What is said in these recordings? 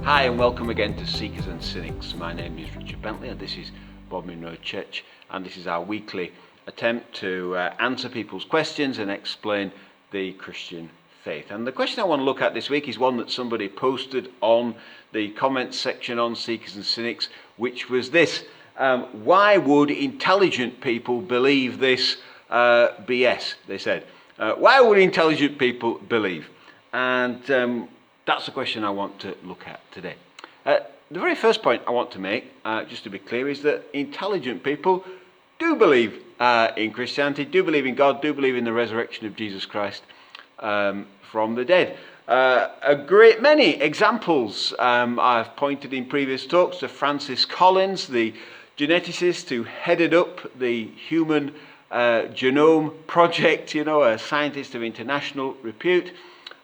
Hi and welcome again to Seekers and Cynics. My name is Richard Bentley and this is Bodmin Road Church, and this is our weekly attempt to answer people's questions and explain the Christian faith. And the question I want to look at this week is one that somebody posted on the comments section on Seekers and Cynics, which was this: why would intelligent people believe this BS? They said, why would intelligent people believe? And that's the question I want to look at today. The very first point I want to make, just to be clear, is that intelligent people do believe in Christianity, do believe in God, do believe in the resurrection of Jesus Christ from the dead. A great many examples I've pointed in previous talks to Francis Collins, the geneticist who headed up the Human Genome Project, a scientist of international repute.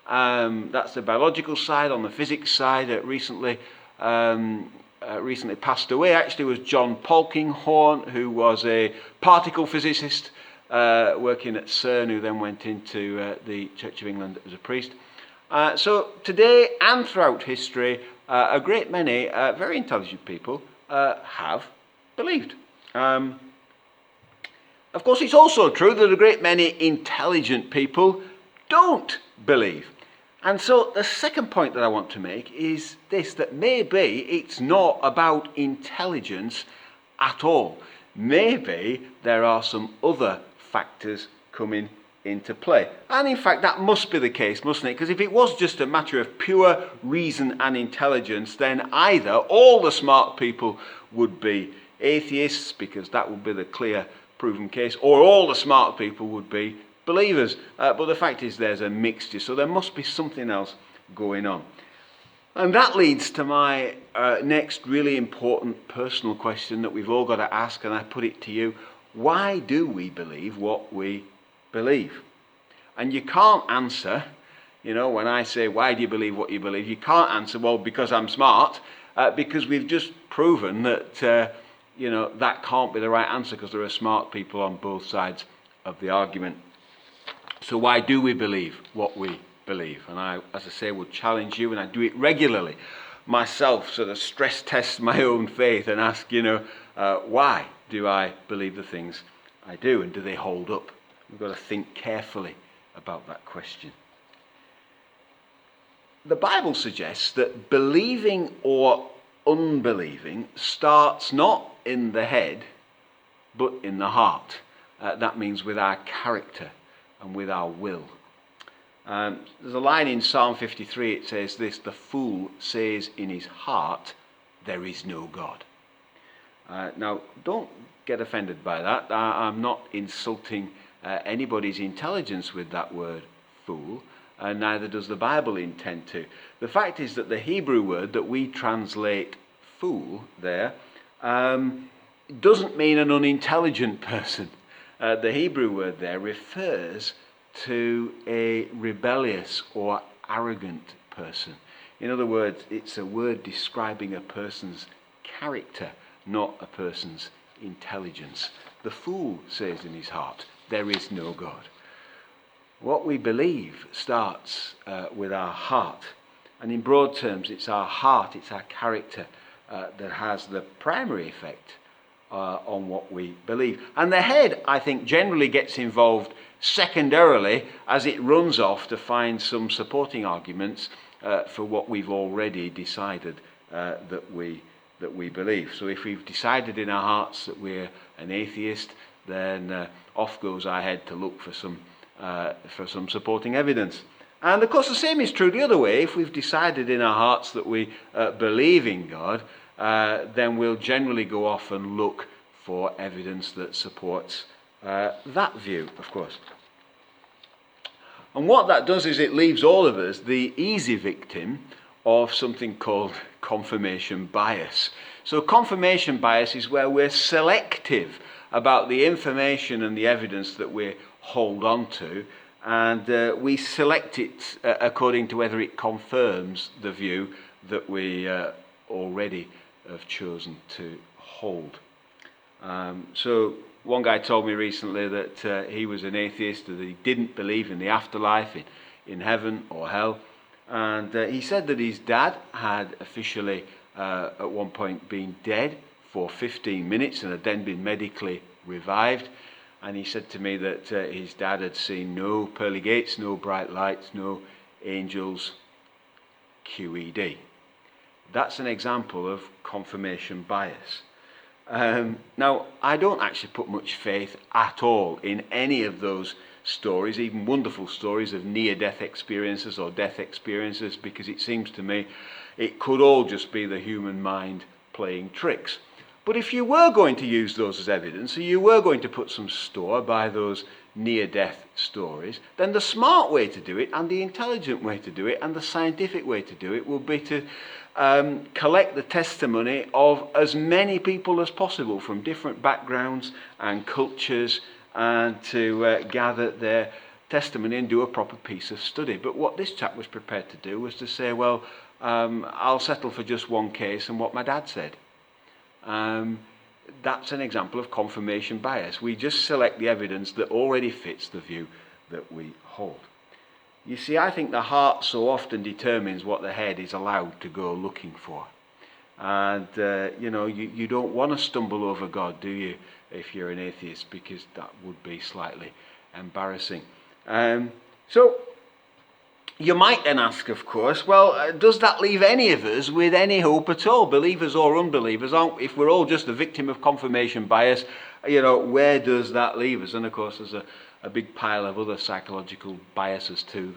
That's the biological side. On the physics side, recently passed away actually was John Polkinghorne, who was a particle physicist working at CERN, who then went into the Church of England as a priest. So today and throughout history, a great many very intelligent people have believed. Of course, it's also true that a great many intelligent people don't believe. And so the second point that I want to make is this: that maybe it's not about intelligence at all. Maybe there are some other factors coming into play. And in fact, that must be the case, mustn't it? Because if it was just a matter of pure reason and intelligence, then either all the smart people would be atheists, because that would be the clear proven case, or all the smart people would be believers. But the fact is there's a mixture, so there must be something else going on. And that leads to my next really important personal question that we've all got to ask, and I put it to you: why do we believe what we believe? And you can't answer, when I say, why do you believe what you believe? You can't answer, well, because I'm smart, because we've just proven that, that can't be the right answer, because there are smart people on both sides of the argument. So why do we believe what we believe? And I, as I say, would challenge you, and I do it regularly myself, sort of stress test my own faith and ask, why do I believe the things I do, and do they hold up? We've got to think carefully about that question. The Bible suggests that believing or unbelieving starts not in the head, but in the heart. That means with our character and with our will. There's a line in Psalm 53, it says this: the fool says in his heart, there is no God. Now, don't get offended by that. I'm not insulting anybody's intelligence with that word fool, and neither does the Bible intend to. The fact is that the Hebrew word that we translate fool there doesn't mean an unintelligent person. The Hebrew word there refers to a rebellious or arrogant person. In other words, it's a word describing a person's character, not a person's intelligence. The fool says in his heart, there is no God. What we believe starts with our heart. And in broad terms, it's our heart, it's our character that has the primary effect on what we believe. And the head, I think, generally gets involved secondarily as it runs off to find some supporting arguments for what we've already decided that we believe. So if we've decided in our hearts that we're an atheist, then off goes our head to look for some supporting evidence. And of course the same is true the other way. If we've decided in our hearts that we believe in God, then we'll generally go off and look for evidence that supports that view, of course. And what that does is it leaves all of us the easy victim of something called confirmation bias. So confirmation bias is where we're selective about the information and the evidence that we hold on to, and we select it according to whether it confirms the view that we already have chosen to hold. So one guy told me recently that he was an atheist, that he didn't believe in the afterlife, in heaven or hell. And he said that his dad had officially at one point been dead for 15 minutes and had then been medically revived. And he said to me that his dad had seen no pearly gates, no bright lights, no angels, QED. That's an example of confirmation bias. Now, I don't actually put much faith at all in any of those stories, even wonderful stories of near-death experiences or death experiences, because it seems to me it could all just be the human mind playing tricks. But if you were going to use those as evidence, or you were going to put some store by those near-death stories, then the smart way to do it, and the intelligent way to do it, and the scientific way to do it would be to collect the testimony of as many people as possible from different backgrounds and cultures, and to gather their testimony and do a proper piece of study. But what this chap was prepared to do was to say, well, I'll settle for just one case and what my dad said. That's an example of confirmation bias. We just select the evidence that already fits the view that we hold. You see, I think the heart so often determines what the head is allowed to go looking for. And, you don't want to stumble over God, do you, if you're an atheist, because that would be slightly embarrassing. So you might then ask, of course, well, does that leave any of us with any hope at all, believers or unbelievers? If we're all just a victim of confirmation bias, where does that leave us? And of course, there's a big pile of other psychological biases too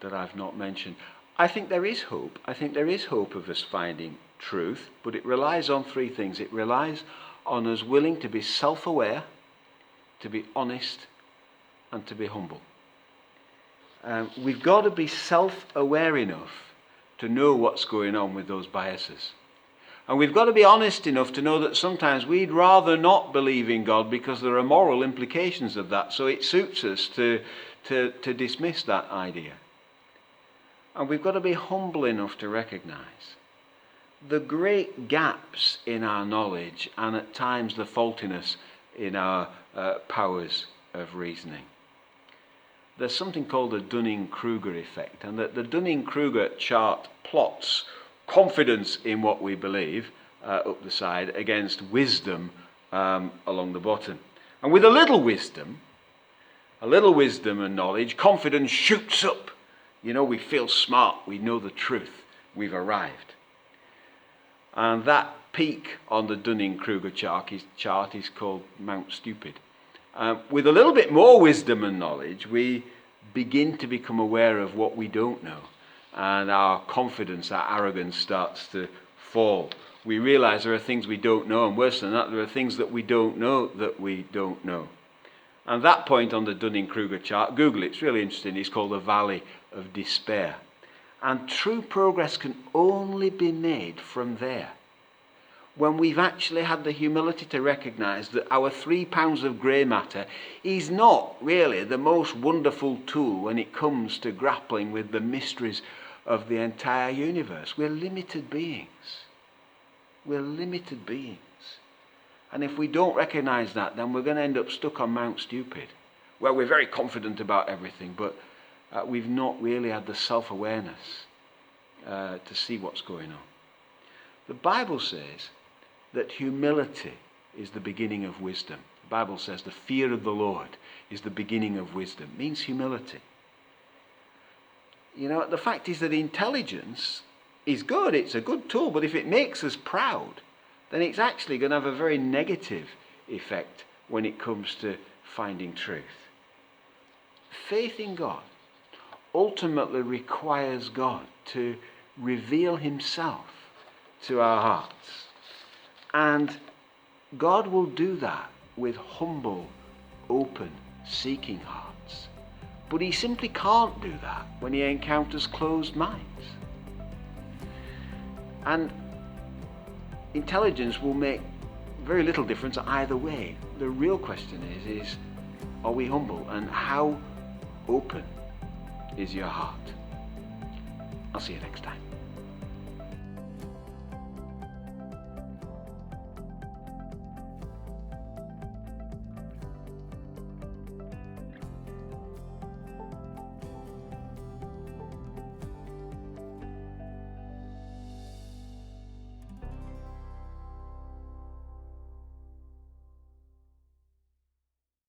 that I've not mentioned. I think there is hope. I think there is hope of us finding truth, but it relies on three things. It relies on us willing to be self-aware, to be honest, and to be humble. We've got to be self-aware enough to know what's going on with those biases. And we've got to be honest enough to know that sometimes we'd rather not believe in God because there are moral implications of that. So it suits us to dismiss that idea. And we've got to be humble enough to recognize the great gaps in our knowledge and at times the faultiness in our powers of reasoning. There's something called the Dunning-Kruger effect, and that the Dunning-Kruger chart plots confidence in what we believe up the side against wisdom along the bottom. And with a little wisdom and knowledge, confidence shoots up. We feel smart, we know the truth, we've arrived. And that peak on the Dunning-Kruger chart is called Mount Stupid. With a little bit more wisdom and knowledge, we begin to become aware of what we don't know. And our confidence, our arrogance starts to fall. We realize there are things we don't know, and worse than that, there are things that we don't know that we don't know. And that point on the Dunning-Kruger chart, Google it, it's really interesting, it's called the Valley of Despair. And true progress can only be made from there, when we've actually had the humility to recognize that our 3 pounds of grey matter is not really the most wonderful tool when it comes to grappling with the mysteries of the entire universe. We're limited beings. We're limited beings. And if we don't recognize that, then we're going to end up stuck on Mount Stupid, where we're very confident about everything, but we've not really had the self-awareness to see what's going on. The Bible says that humility is the beginning of wisdom. The Bible says the fear of the Lord is the beginning of wisdom. It means humility. The fact is that intelligence is good. It's a good tool, but if it makes us proud, then it's actually going to have a very negative effect when it comes to finding truth. Faith in God ultimately requires God to reveal himself to our hearts. And God will do that with humble, open, seeking hearts. But he simply can't do that when he encounters closed minds. And intelligence will make very little difference either way. The real question is are we humble? And how open is your heart? I'll see you next time.